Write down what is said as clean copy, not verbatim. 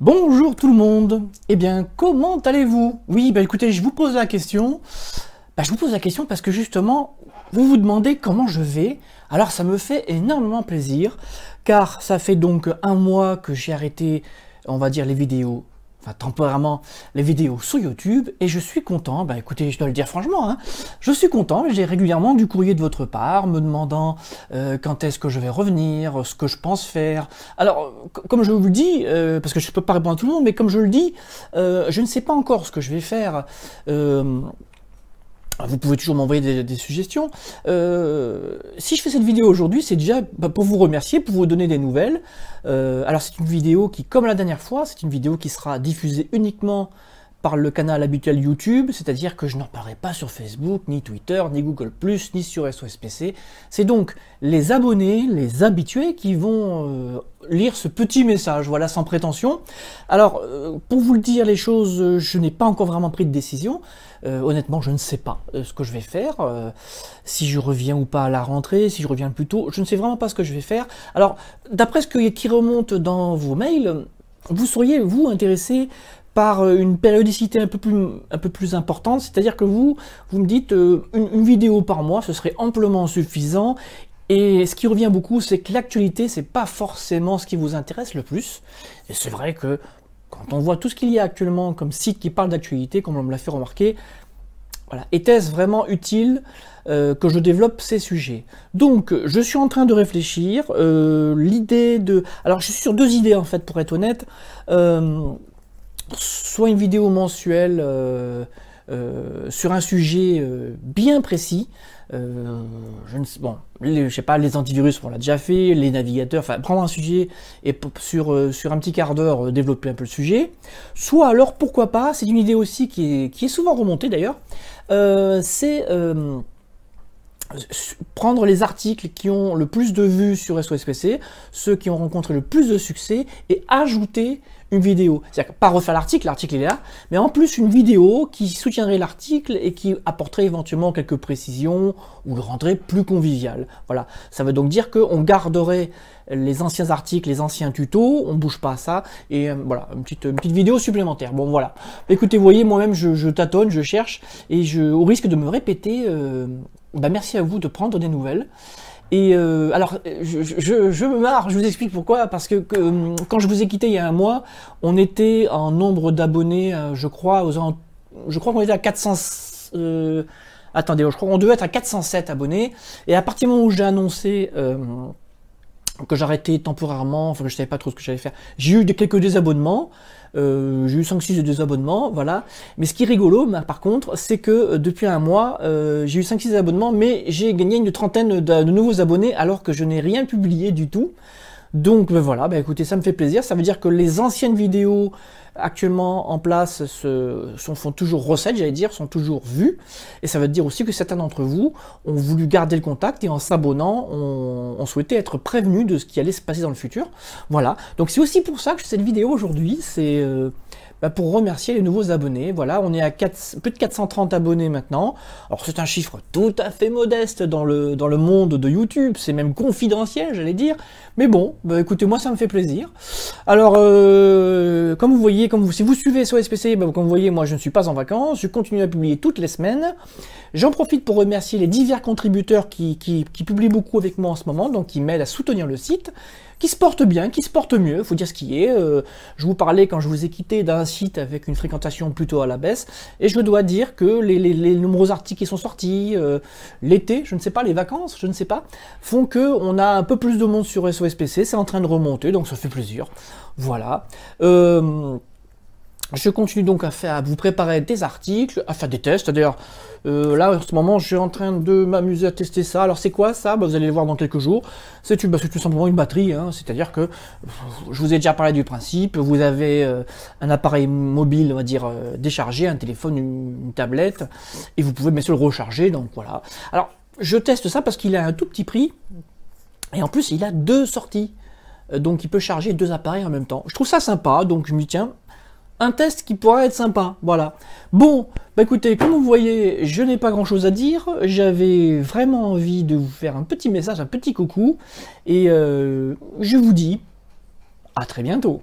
Bonjour tout le monde. Eh bien, comment allez-vous? Oui, bah écoutez, je vous pose la question. Je vous pose la question parce que justement, vous vous demandez comment je vais. Alors ça me fait énormément plaisir, car ça fait donc un mois que j'ai arrêté, on va dire, les vidéos, enfin temporairement, les vidéos sur YouTube, et je suis content. Bah écoutez, je dois le dire franchement, hein, je suis content. J'ai régulièrement du courrier de votre part, me demandant quand est-ce que je vais revenir, ce que je pense faire. Alors, comme je vous le dis, parce que je ne peux pas répondre à tout le monde, mais comme je le dis, je ne sais pas encore ce que je vais faire. Vous pouvez toujours m'envoyer des suggestions. Si je fais cette vidéo aujourd'hui, c'est déjà pour vous remercier, pour vous donner des nouvelles. Alors c'est une vidéo qui, comme la dernière fois, c'est une vidéo qui sera diffusée uniquement par le canal habituel YouTube, c'est-à-dire que je n'en parlerai pas sur Facebook, ni Twitter, ni Google+, ni sur SOSPC. C'est donc les abonnés, les habitués qui vont lire ce petit message, voilà, sans prétention. Alors, pour vous le dire les choses, je n'ai pas encore vraiment pris de décision. Honnêtement, je ne sais pas ce que je vais faire, si je reviens ou pas à la rentrée, si je reviens plus tôt, je ne sais vraiment pas ce que je vais faire. Alors, d'après ce qui remonte dans vos mails, vous seriez, vous, intéressé par une périodicité un peu plus importante, c'est-à-dire que vous me dites une vidéo par mois, ce serait amplement suffisant. Et ce qui revient beaucoup, c'est que l'actualité, c'est pas forcément ce qui vous intéresse le plus. Et c'est vrai que quand on voit tout ce qu'il y a actuellement comme site qui parle d'actualité, comme on me l'a fait remarquer, voilà, était-ce vraiment utile que je développe ces sujets? Donc, je suis en train de réfléchir. L'idée de... Alors, je suis sur deux idées, en fait, pour être honnête. Soit une vidéo mensuelle sur un sujet bien précis. Bon, je sais pas, les antivirus, on l'a déjà fait, les navigateurs, enfin, prendre un sujet et sur un petit quart d'heure développer un peu le sujet. Soit alors, pourquoi pas, c'est une idée aussi qui est souvent remontée d'ailleurs, c'est prendre les articles qui ont le plus de vues sur SOSPC, ceux qui ont rencontré le plus de succès, et ajouter une vidéo. C'est-à-dire pas refaire l'article il est là, mais en plus une vidéo qui soutiendrait l'article et qui apporterait éventuellement quelques précisions ou le rendrait plus convivial. Voilà, ça veut donc dire qu'on garderait les anciens articles, les anciens tutos, on bouge pas à ça, et voilà, une petite vidéo supplémentaire. Bon voilà, écoutez, vous voyez, moi-même je tâtonne, je cherche, et au risque de me répéter, merci à vous de prendre des nouvelles. Et alors, je me marre, je vous explique pourquoi, parce que quand je vous ai quitté il y a un mois, on était en nombre d'abonnés, je crois qu'on était à 400... attendez, je crois qu'on devait être à 407 abonnés, et à partir du moment où j'ai annoncé que j'arrêtais temporairement, enfin que je savais pas trop ce que j'allais faire, j'ai eu quelques désabonnements, j'ai eu 5-6 désabonnements, voilà. Mais ce qui est rigolo, par contre, c'est que depuis un mois, j'ai eu 5-6 abonnements, mais j'ai gagné une trentaine de nouveaux abonnés alors que je n'ai rien publié du tout. Donc voilà, écoutez, ça me fait plaisir. Ça veut dire que les anciennes vidéos actuellement en place font toujours recette, j'allais dire, sont toujours vues. Et ça veut dire aussi que certains d'entre vous ont voulu garder le contact et en s'abonnant, on souhaitait être prévenus de ce qui allait se passer dans le futur. Voilà, donc c'est aussi pour ça que je fais cette vidéo aujourd'hui, c'est pour remercier les nouveaux abonnés. Voilà, on est à plus de 430 abonnés maintenant. Alors c'est un chiffre tout à fait modeste dans le monde de YouTube, c'est même confidentiel, j'allais dire. Mais bon, écoutez, moi ça me fait plaisir. Alors, comme vous voyez, si vous suivez SOSPC, comme vous voyez, moi je ne suis pas en vacances, je continue à publier toutes les semaines. J'en profite pour remercier les divers contributeurs qui publient beaucoup avec moi en ce moment, donc qui m'aident à soutenir le site, qui se porte bien, qui se porte mieux, faut dire ce qui est. Je vous parlais quand je vous ai quitté d'un site avec une fréquentation plutôt à la baisse, et je dois dire que les nombreux articles qui sont sortis, l'été, je ne sais pas, les vacances, je ne sais pas, font que on a un peu plus de monde sur SOSPC, c'est en train de remonter, donc ça fait plaisir. Voilà. Je continue donc à vous préparer des articles, à faire des tests. D'ailleurs, là, en ce moment, je suis en train de m'amuser à tester ça. Alors, c'est quoi ça? Vous allez le voir dans quelques jours. C'est tout simplement une batterie. Hein. C'est-à-dire que, je vous ai déjà parlé du principe. Vous avez un appareil mobile, on va dire, déchargé, un téléphone, une tablette, et vous pouvez bien sûr le recharger. Donc, voilà. Alors, je teste ça parce qu'il a un tout petit prix, et en plus, il a 2 sorties. Donc, il peut charger 2 appareils en même temps. Je trouve ça sympa, donc je me dis, tiens, un test qui pourrait être sympa, voilà. Bon, écoutez, comme vous voyez, je n'ai pas grand chose à dire, j'avais vraiment envie de vous faire un petit message, un petit coucou, et je vous dis à très bientôt.